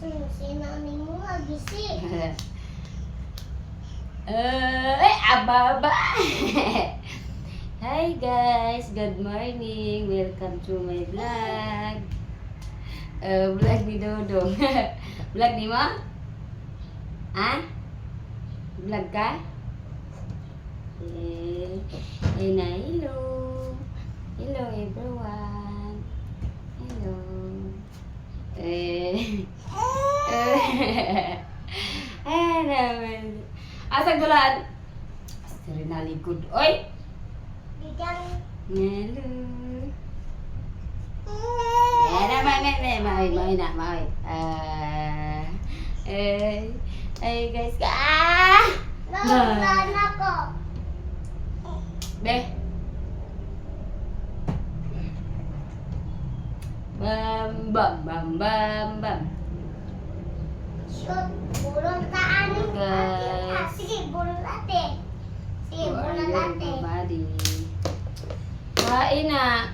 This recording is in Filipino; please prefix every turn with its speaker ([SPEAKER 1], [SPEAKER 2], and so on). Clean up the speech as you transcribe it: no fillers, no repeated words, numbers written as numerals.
[SPEAKER 1] Si mami mo nga, gising.
[SPEAKER 2] Ababa! Hi guys! Good morning! Welcome to my vlog. Vlog ni Dodong. Vlog ni mo? Ha? Vlog ka? Na hello! Hello everyone! Hello! Naman. Asang dulaan? Sari na likod. Oy!
[SPEAKER 1] Bigyan.
[SPEAKER 2] Hello! Yan na, may na. Ay guys,
[SPEAKER 1] Nakulaan ako.
[SPEAKER 2] Be! Bam.
[SPEAKER 1] Shoot, bulong taan.
[SPEAKER 2] Guys.
[SPEAKER 1] Sige, bulong natin. Sige, bulong natin.
[SPEAKER 2] Kain na.